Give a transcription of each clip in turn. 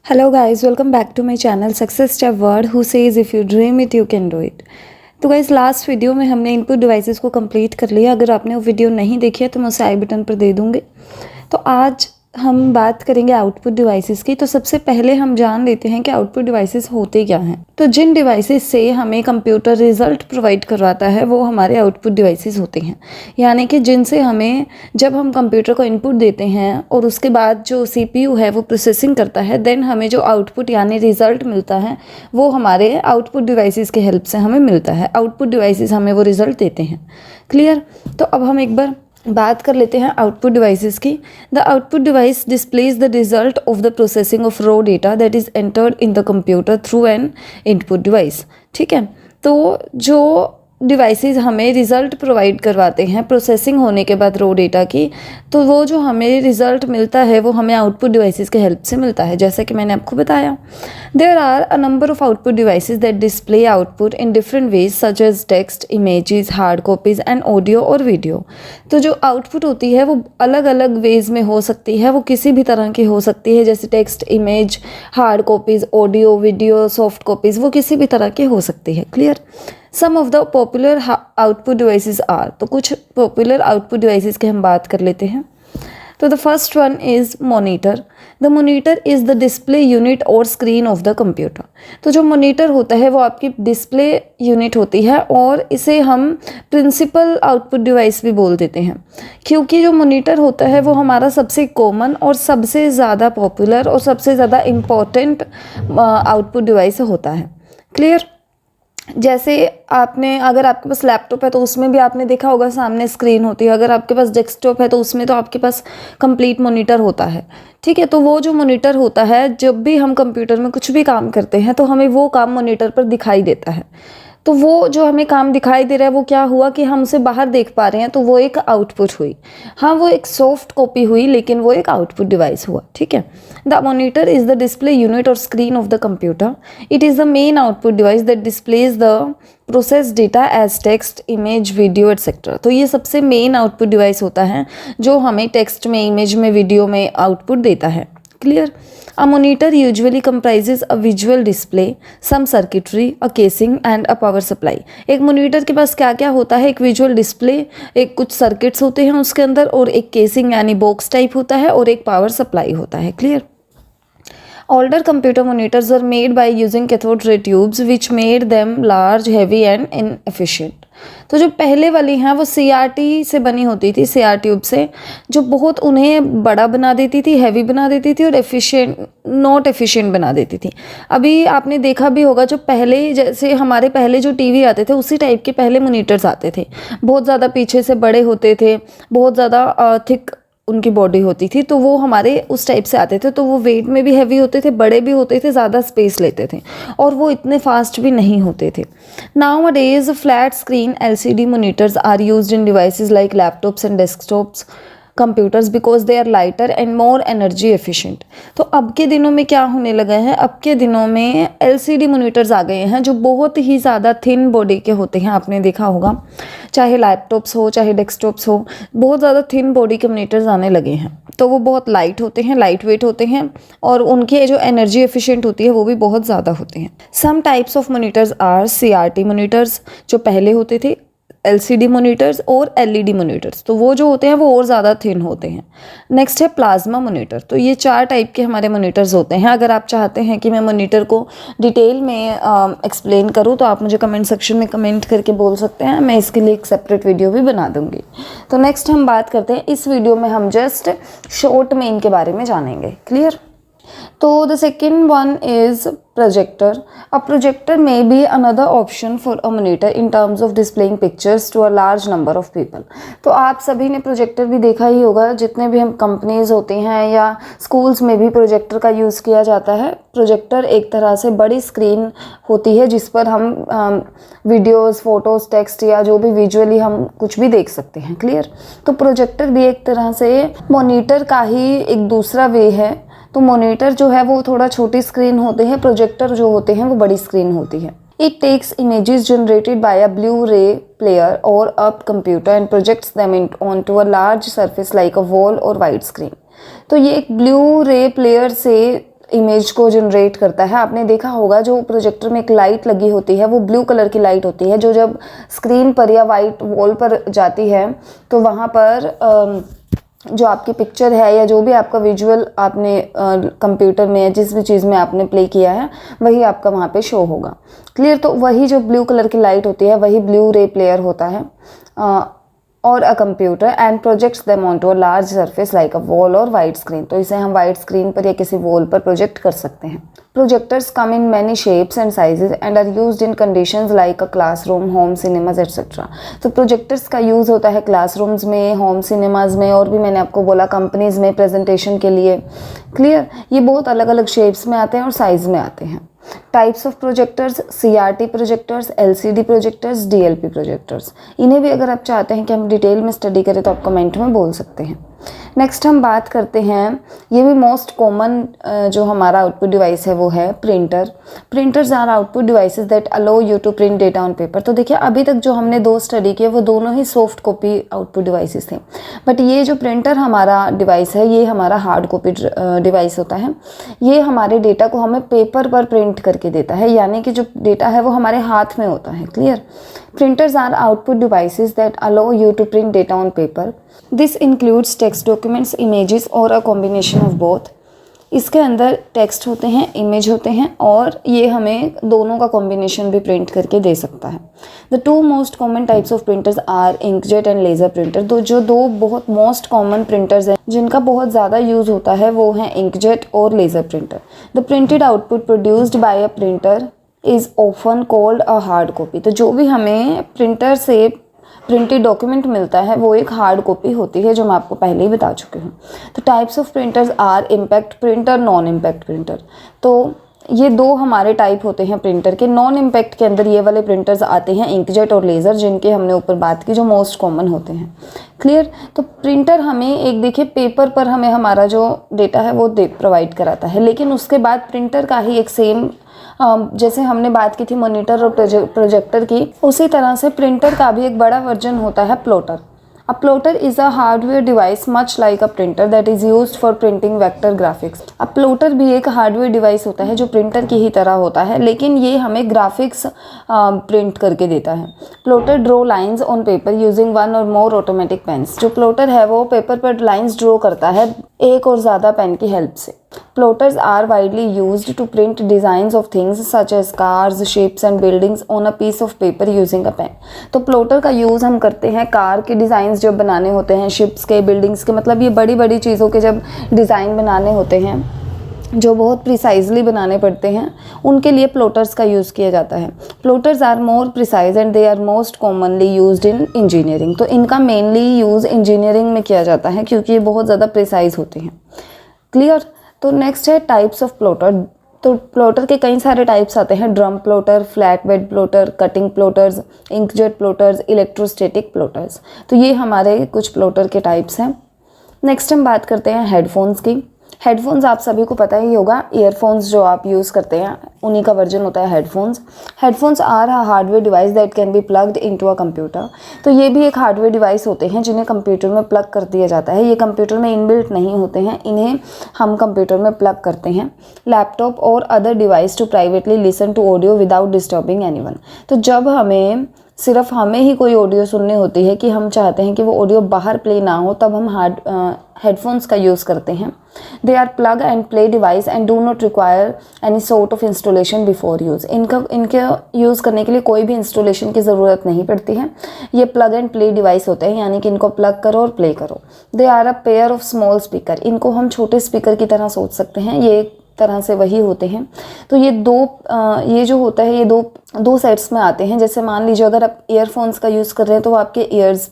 Hello guys, welcome back to my channel Success Step Word who says if you dream it you can do it। तो guys last video में हमने input devices को complete कर लिया। अगर आपने वो वीडियो नहीं देखी है तो मैं उसे आई बटन पर दे दूँगी। तो आज हम बात करेंगे आउटपुट डिवाइसेस की। तो सबसे पहले हम जान लेते हैं कि आउटपुट डिवाइसेस होते क्या हैं। तो जिन डिवाइसेस से हमें कंप्यूटर रिजल्ट प्रोवाइड करवाता है वो हमारे आउटपुट डिवाइसेस होते हैं। यानी कि जिनसे हमें जब हम कंप्यूटर को इनपुट देते हैं और उसके बाद जो सीपीयू है वो प्रोसेसिंग करता है, देन हमें जो आउटपुट यानी रिजल्ट मिलता है वो हमारे आउटपुट डिवाइसेस के हेल्प से हमें मिलता है। आउटपुट डिवाइसेस हमें वो रिजल्ट देते हैं। क्लियर? तो अब हम एक बार बात कर लेते हैं आउटपुट डिवाइसेस की। The output device displays the result of the processing of raw data that is entered in the computer through an input device. ठीक है, तो जो डिवाइसेस हमें रिज़ल्ट प्रोवाइड करवाते हैं प्रोसेसिंग होने के बाद रॉ डेटा की, तो वो जो हमें रिज़ल्ट मिलता है वो हमें आउटपुट डिवाइसेस के हेल्प से मिलता है। जैसा कि मैंने आपको बताया, there are a number of output devices that display output in different ways such as text, images, hard copies and audio और वीडियो। तो जो आउटपुट होती है वो अलग अलग वेज में हो सकती है, वो किसी भी तरह की हो सकती है, जैसे text, image, hard copies, audio, video, soft copies, वो किसी भी तरह की हो सकती है। Clear? Some of the popular output devices are, तो कुछ पॉपुलर आउटपुट डिवाइसेस की हम बात कर लेते हैं। तो the first one is monitor. The monitor is the display unit और स्क्रीन ऑफ द कंप्यूटर। तो जो मॉनिटर होता है वो आपकी डिस्प्ले यूनिट होती है और इसे हम प्रिंसिपल आउटपुट डिवाइस भी बोल देते हैं, क्योंकि जो मॉनिटर होता है वो हमारा सबसे कॉमन और सबसे ज़्यादा पॉपुलर और सबसे ज़्यादा इम्पॉर्टेंट आउटपुट डिवाइस होता है। क्लियर? जैसे आपने, अगर आपके पास लैपटॉप है तो उसमें भी आपने देखा होगा सामने स्क्रीन होती है। अगर आपके पास डेस्कटॉप है तो उसमें तो आपके पास कंप्लीट मॉनिटर होता है। ठीक है, तो वो जो मॉनिटर होता है, जब भी हम कंप्यूटर में कुछ भी काम करते हैं तो हमें वो काम मॉनिटर पर दिखाई देता है। तो वो जो हमें काम दिखाई दे रहा है वो क्या हुआ कि हम उसे बाहर देख पा रहे हैं, तो वो एक आउटपुट हुई। हाँ, वो एक सॉफ्ट कॉपी हुई लेकिन वो एक आउटपुट डिवाइस हुआ। ठीक है, the monitor is the display unit और screen of the computer. It is the main output device that displays the process data as text, image, video etcetera. तो ये सबसे मेन आउटपुट डिवाइस होता है जो हमें टेक्स्ट में, इमेज में, वीडियो में आउटपुट देता है। Clear? A monitor usually comprises a visual display, some circuitry, a casing and a power supply। एक मॉनिटर के पास क्या क्या होता है? एक विजुअल डिस्प्ले, एक कुछ सर्किट्स होते हैं उसके अंदर, और एक केसिंग यानी बॉक्स टाइप होता है, और एक पावर सप्लाई होता है। Clear? Older computer monitors were made by using cathode ray tubes which made them large, heavy and inefficient। तो जो पहले वाली हैं वो CRT से बनी होती थी, CR ट्यूब से, जो बहुत उन्हें बड़ा बना देती थी, हैवी बना देती थी और नॉट एफिशिएंट बना देती थी। अभी आपने देखा भी होगा, जो पहले, जैसे हमारे पहले जो टीवी आते थे उसी टाइप के पहले मॉनिटर्स आते थे। बहुत ज़्यादा पीछे से बड़े होते थे, बहुत ज़्यादा थिक उनकी बॉडी होती थी, तो वो हमारे उस टाइप से आते थे। तो वो वेट में भी हैवी होते थे, बड़े भी होते थे, ज़्यादा स्पेस लेते थे, और वो इतने फास्ट भी नहीं होते थे। Nowadays flat screen LCD monitors are used in devices like laptops and desktops computers because they are lighter and more energy efficient। तो अब के दिनों में क्या होने लगा है? अब के दिनों में LCD monitors आ गए हैं जो बहुत ही ज़्यादा थिन बॉडी के होते हैं। आपने देखा होगा, चाहे लैपटॉप्स हो चाहे डेस्कटॉप्स हो, बहुत ज़्यादा थिन बॉडी के मोनीटर्स आने लगे हैं। तो वो बहुत लाइट होते हैं, लाइट वेट होते हैं, और उनकी जो एनर्जी एफिशिएंट होती है वो भी बहुत ज़्यादा होते हैं। Some types of monitors are CRT monitors जो पहले होते थे, LCD मोनीटर्स और LED मोनीटर्स, तो वो जो होते हैं वो और ज़्यादा थिन होते हैं। नेक्स्ट है प्लाज्मा मोनीटर। तो ये 4 टाइप के हमारे मोनीटर्स होते हैं। अगर आप चाहते हैं कि मैं मोनीटर को डिटेल में एक्सप्लेन करूँ तो आप मुझे कमेंट सेक्शन में कमेंट करके बोल सकते हैं, मैं इसके लिए एक सेपरेट वीडियो भी बना दूँगी। तो नेक्स्ट हम बात करते हैं, इस वीडियो में हम जस्ट शॉर्ट में इनके बारे में जानेंगे। क्लियर? तो the second one is projector। A projector may be another option for a monitor in terms of displaying pictures to a large number of people। तो आप सभी ने प्रोजेक्टर भी देखा ही होगा, जितने भी हम कंपनीज होती हैं या स्कूल्स में भी प्रोजेक्टर का यूज़ किया जाता है। प्रोजेक्टर एक तरह से बड़ी स्क्रीन होती है जिस पर हम वीडियोस, फोटोज़, टेक्स्ट या जो भी विजुअली हम कुछ भी देख सकते हैं। क्लियर? तो प्रोजेक्टर भी एक तरह से मॉनिटर का ही एक दूसरा वे है। तो मॉनिटर जो है वो थोड़ा छोटी स्क्रीन होते हैं, प्रोजेक्टर जो होते हैं वो बड़ी स्क्रीन होती है। It takes images generated by a Blu-ray player or a computer and projects them onto a large surface like a wall or widescreen। तो ये एक ब्लू रे प्लेयर से इमेज को जनरेट करता है। आपने देखा होगा जो प्रोजेक्टर में एक लाइट लगी होती है वो ब्लू कलर की लाइट होती है, जो जब स्क्रीन पर या वाइट वॉल पर जाती है तो वहाँ पर जो आपकी पिक्चर है या जो भी आपका विजुअल आपने कंप्यूटर में या जिस भी चीज़ में आपने प्ले किया है वही आपका वहाँ पे शो होगा। क्लियर? तो वही जो ब्लू कलर की लाइट होती है वही ब्लू रे प्लेयर होता है और a computer and projects them onto a large surface like a wall और वाइट स्क्रीन। तो इसे हम वाइट स्क्रीन पर या किसी वॉल पर प्रोजेक्ट कर सकते हैं। Projectors come in many shapes and sizes and are used in conditions like a classroom, home cinemas etcetera. तो प्रोजेक्टर्स का यूज़ होता है क्लासरूम्स में, होम सिनेमाज में, और भी मैंने आपको बोला कंपनीज में प्रेजेंटेशन के लिए। क्लियर? ये बहुत अलग अलग शेप्स में आते हैं और साइज में आते हैं। Types of projectors, CRT projectors, LCD projectors, DLP projectors. इन्हें भी अगर आप चाहते हैं कि हम डिटेल में स्टडी करें तो आप कमेंट में बोल सकते हैं। नेक्स्ट हम बात करते हैं, ये भी मोस्ट कॉमन जो हमारा आउटपुट डिवाइस है वो है printer. Printers are output devices that allow you to print data on paper. तो देखिए अभी तक जो हमने 2 स्टडी किए वो दोनों ही सॉफ्ट कॉपी आउटपुट डिवाइसेस थे, बट ये जो प्रिंटर हमारा डिवाइस है ये हमारा हार्ड कॉपी डिवाइस होता है। ये हमारे डेटा को हमें पेपर पर प्रिंट करके देता है, यानी कि जो डेटा है वो हमारे हाथ में होता है। Clear? Printers are output devices that allow you to print data on paper. This includes text documents, images और अ कॉम्बिनेशन ऑफ बोथ। इसके अंदर टेक्स्ट होते हैं, इमेज होते हैं और ये हमें दोनों का कॉम्बिनेशन भी प्रिंट करके दे सकता है। The 2 most common types of printers are inkjet and laser printer. तो जो 2 बहुत मोस्ट कॉमन प्रिंटर्स हैं जिनका बहुत ज़्यादा यूज़ होता है वो हैं इंकजेट और laser printer. The printed output produced by a printer is often called a hard copy. तो जो भी हमें प्रिंटर से प्रिंटेड डॉक्यूमेंट मिलता है वो एक हार्ड कॉपी होती है, जो मैं आपको पहले ही बता चुकी हूँ। तो types of printers are impact printer, non impact printer. तो ये 2 हमारे टाइप होते हैं प्रिंटर के। नॉन इम्पैक्ट के अंदर ये वाले प्रिंटर्स आते हैं इंकजेट और लेज़र, जिनके हमने ऊपर बात की, जो मोस्ट कॉमन होते हैं। क्लियर? तो प्रिंटर हमें एक देखिए पेपर पर हमें हमारा जो डेटा है वो प्रोवाइड कराता है, लेकिन उसके बाद प्रिंटर का ही एक सेम जैसे हमने बात की थी मॉनिटर और प्रोजेक्टर की, उसी तरह से प्रिंटर का भी एक बड़ा वर्जन होता है plotter. A plotter is a hardware device much like a printer that is used for printing vector graphics. अब प्लॉटर भी एक हार्डवेयर डिवाइस होता है जो प्रिंटर की ही तरह होता है, लेकिन ये हमें ग्राफिक्स प्रिंट करके देता है। Plotter draw lines on paper using 1 और मोर ऑटोमेटिक पेन्स। जो प्लॉटर है वो पेपर पर लाइंस ड्रॉ करता है एक और ज़्यादा पेन की हेल्प से। Plotters are widely used to print designs of things such as cars, ships and buildings on a piece of paper using a pen. तो प्लॉटर का यूज़ हम करते हैं कार के डिज़ाइंस जब बनाने होते हैं, शिप्स के, बिल्डिंग्स के, मतलब ये बड़ी बड़ी चीज़ों के जब डिज़ाइन बनाने होते हैं जो बहुत प्रिसाइजली बनाने पड़ते हैं, उनके लिए प्लॉटर्स का यूज़ किया जाता है। Plotters are more precise and they are most commonly used in engineering. तो इनका मेनली यूज़ इंजीनियरिंग में किया जाता है क्योंकि ये बहुत ज़्यादा प्रिसाइज होते हैं। क्लियर? तो नेक्स्ट है टाइप्स ऑफ प्लॉटर। तो प्लॉटर के कई सारे टाइप्स आते हैं, drum plotter, flat bed plotter, cutting plotters, inkjet plotters, electrostatic plotters. तो ये हमारे कुछ प्लॉटर के टाइप्स हैं। नेक्स्ट हम बात करते हैं हेडफोन्स की। हेडफोन्स आप सभी को पता ही होगा, ईयरफोन्स जो आप यूज़ करते हैं उन्हीं का वर्जन होता है headphones. Headphones are a hardware device that can be plugged into a computer. तो ये भी एक हार्डवेयर डिवाइस होते हैं जिन्हें कंप्यूटर में प्लग कर दिया जाता है। ये कंप्यूटर में इनबिल्ट नहीं होते हैं, इन्हें हम कंप्यूटर में प्लग करते हैं। लैपटॉप और other device to privately listen to audio without disturbing anyone. तो जब हमें सिर्फ हमें ही कोई ऑडियो सुननी होती है कि हम चाहते हैं कि वो ऑडियो बाहर प्ले ना हो, तब हम हेडफोन्स का यूज़ करते हैं। They are plug and play device and do not require any sort of installation before use. इनके यूज़ करने के लिए कोई भी इंस्टॉलेशन की ज़रूरत नहीं पड़ती है। ये प्लग एंड प्ले डिवाइस होते हैं, यानी कि इनको प्लग करो और प्ले करो। They are a pair of small speaker. इनको हम छोटे स्पीकर की तरह सोच सकते हैं, ये एक तरह से वही होते हैं। तो ये ये जो होता है ये दो सेट्स में आते हैं। जैसे मान लीजिए अगर आप ईयरफोन्स का यूज़ कर रहे हैं तो वो आपके ईयर्स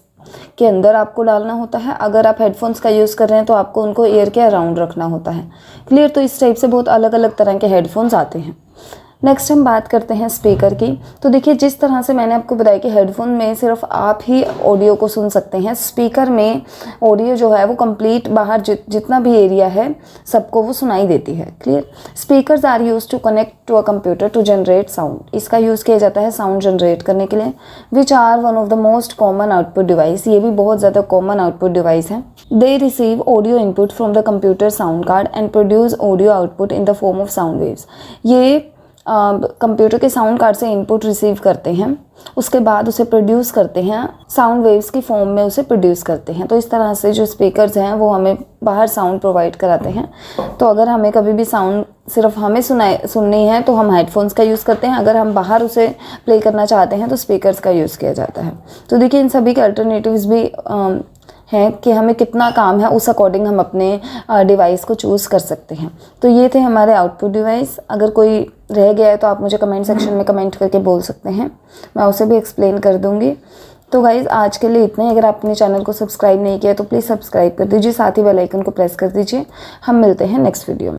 के अंदर आपको डालना होता है, अगर आप हेडफोन्स का यूज़ कर रहे हैं तो आपको उनको ईयर के अराउंड रखना होता है। क्लियर? तो इस टाइप से बहुत अलग अलग तरह के हेडफोन्स आते हैं। नेक्स्ट हम बात करते हैं स्पीकर की। तो देखिए जिस तरह से मैंने आपको बताया कि हेडफोन में सिर्फ आप ही ऑडियो को सुन सकते हैं, स्पीकर में ऑडियो जो है वो कंप्लीट बाहर जितना भी एरिया है सबको वो सुनाई देती है। Clear. Speakers are use to connect to a computer to generate sound. इसका यूज़ किया जाता है साउंड जनरेट करने के लिए। Which are one of the most common output device. ये भी बहुत ज़्यादा कॉमन आउटपुट डिवाइस है। They receive audio input from the computer sound card and produce audio output in the form of sound waves. ये computer के sound card से input receive करते हैं, उसके बाद उसे प्रोड्यूस करते हैं, साउंड वेव्स की फॉर्म में उसे प्रोड्यूस करते हैं। तो इस तरह से जो स्पीकर्स हैं वो हमें बाहर साउंड प्रोवाइड कराते हैं। तो अगर हमें कभी भी साउंड सिर्फ हमें सुननी है तो हम हेडफोन्स का यूज़ करते हैं, अगर हम बाहर उसे प्ले करना चाहते हैं तो स्पीकर्स का यूज़ किया जाता है। तो देखिए इन सभी के अल्टरनेटिव्स भी हैं कि हमें कितना काम है उस अकॉर्डिंग हम अपने डिवाइस को चूज़ कर सकते हैं। तो ये थे हमारे आउटपुट डिवाइस। अगर कोई रह गया है तो आप मुझे कमेंट सेक्शन में कमेंट करके बोल सकते हैं, मैं उसे भी एक्सप्लेन कर दूँगी। तो गाइज़ आज के लिए इतना ही। अगर आपने चैनल को सब्सक्राइब नहीं किया तो प्लीज़ सब्सक्राइब कर दीजिए, साथ ही बेल आइकन को प्रेस कर दीजिए। हम मिलते हैं नेक्स्ट वीडियो में।